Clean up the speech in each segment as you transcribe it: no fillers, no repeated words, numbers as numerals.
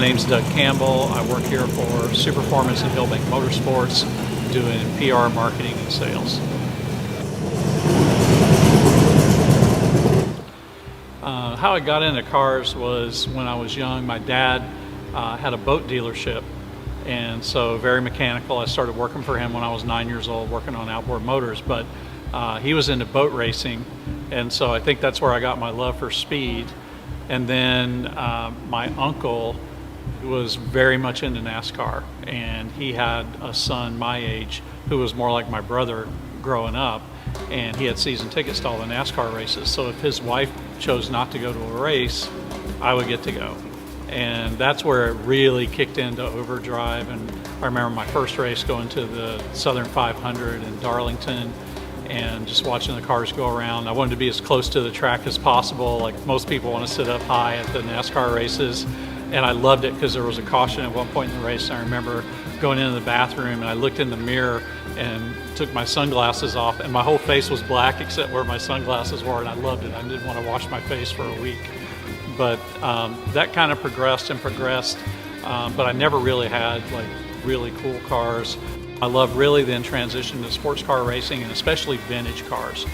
My name's Doug Campbell. I work here for Superperformance and Hillbank Motorsports, doing PR, marketing, and sales. How I got into cars was when I was young. My dad had a boat dealership, and so very mechanical. I started working for him when I was 9 years old, working on outboard motors, but he was into boat racing, and so I think that's where I got my love for speed. And then my uncle was very much into NASCAR, and he had a son my age who was more like my brother growing up, and he had season tickets to all the NASCAR races. So if his wife chose not to go to a race, I would get to go. And that's where it really kicked into overdrive. And I remember my first race going to the Southern 500 in Darlington and just watching the cars go around. I wanted to be as close to the track as possible. Like most people want to sit up high at the NASCAR races. And I loved it because there was a caution at one point in the race. And I remember going into the bathroom and I looked in the mirror and took my sunglasses off, and my whole face was black except where my sunglasses were, and I loved it. I didn't want to wash my face for a week. But that kind of progressed and progressed, but I never really had like really cool cars. I love really then transitioned to sports car racing, and especially vintage cars.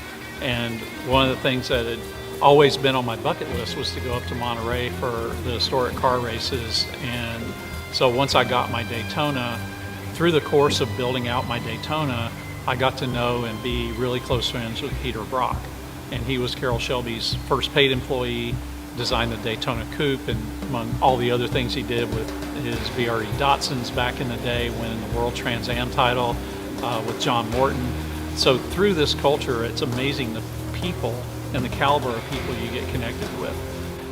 And one of the things that had always been on my bucket list was to go up to Monterey for the historic car races. And so once I got my Daytona, through the course of building out my Daytona, I got to know and be really close friends with Peter Brock. And he was Carroll Shelby's first paid employee, designed the Daytona Coupe, and among all the other things he did with his VRE Datsuns back in the day, winning the World Trans Am title with John Morton. So through this culture, it's amazing the people and the caliber of people you get connected with.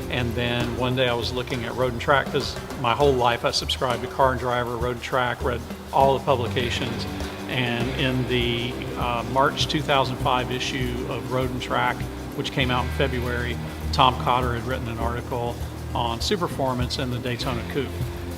And then one day I was looking at Road and Track, because my whole life I subscribed to Car and Driver, Road and Track, read all the publications. And in the March 2005 issue of Road and Track, which came out in February, Tom Cotter had written an article on Superperformance and the Daytona Coupe.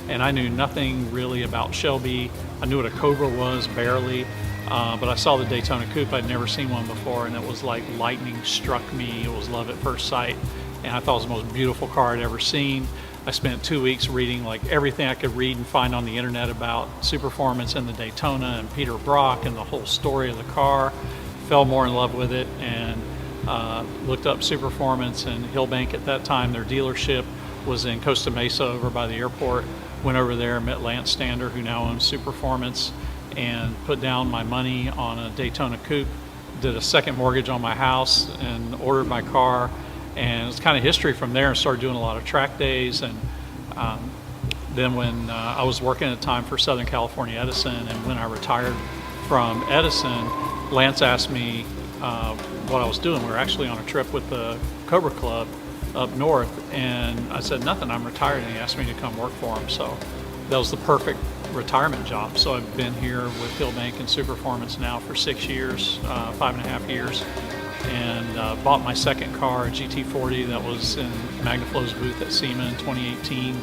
And I knew nothing really about Shelby. I knew what a Cobra was, barely. But I saw the Daytona Coupe. I'd never seen one before, and it was like lightning struck me. It was love at first sight, and I thought it was the most beautiful car I'd ever seen. I spent 2 weeks reading like everything I could read and find on the internet about Superperformance and the Daytona and Peter Brock and the whole story of the car. Fell more in love with it, and looked up Superperformance and Hillbank. At that time, their dealership was in Costa Mesa over by the airport. Went over there and met Lance Stander, who now owns Superperformance, and put down my money on a Daytona Coupe, did a second mortgage on my house, and ordered my car. And it's kind of history from there, and started doing a lot of track days. And then when I was working at the time for Southern California Edison, and when I retired from Edison, Lance asked me what I was doing. We were actually on a trip with the Cobra Club up north, and I said nothing, I'm retired, and he asked me to come work for him. So that was the perfect retirement job. So I've been here with Hillbank and Superperformance now for 6 years, 5.5 years, and bought my second car, a GT40, that was in Magnaflow's booth at SEMA in 2018.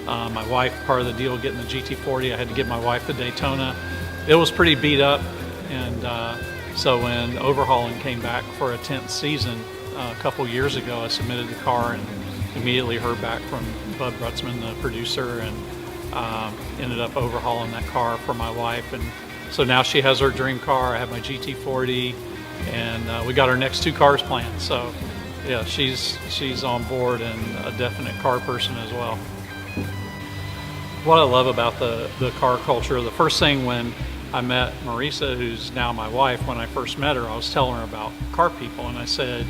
My wife, part of the deal getting the GT40, I had to give my wife the Daytona. It was pretty beat up, and so when overhauling came back for a 10th season a couple years ago, I submitted the car and immediately heard back from Bud Brutzman, the producer, and ended up overhauling that car for my wife. And so now she has her dream car. I have my GT40, and we got our next 2 cars planned. So yeah, she's on board and a definite car person as well. What I love about the car culture, the first thing when I met Marisa, who's now my wife, when I first met her, I was telling her about car people, and I said,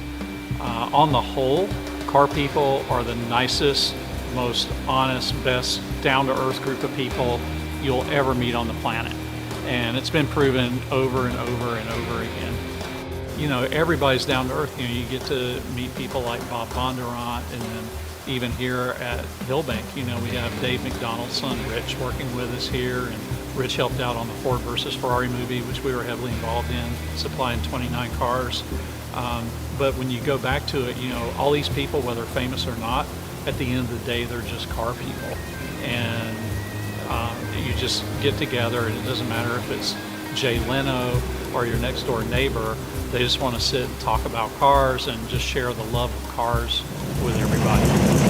on the whole, car people are the nicest, most honest, best down-to-earth group of people you'll ever meet on the planet. And it's been proven over and over and over again. You know, everybody's down to earth. You know, you get to meet people like Bob Bondurant, and then even here at Hillbank, you know, we have Dave McDonald's son, Rich, working with us here, and Rich helped out on the Ford versus Ferrari movie, which we were heavily involved in, supplying 29 cars. But when you go back to it, you know, all these people, whether famous or not, at the end of the day, they're just car people. And you just get together, and it doesn't matter if it's Jay Leno or your next door neighbor. They just want to sit and talk about cars and just share the love of cars with everybody.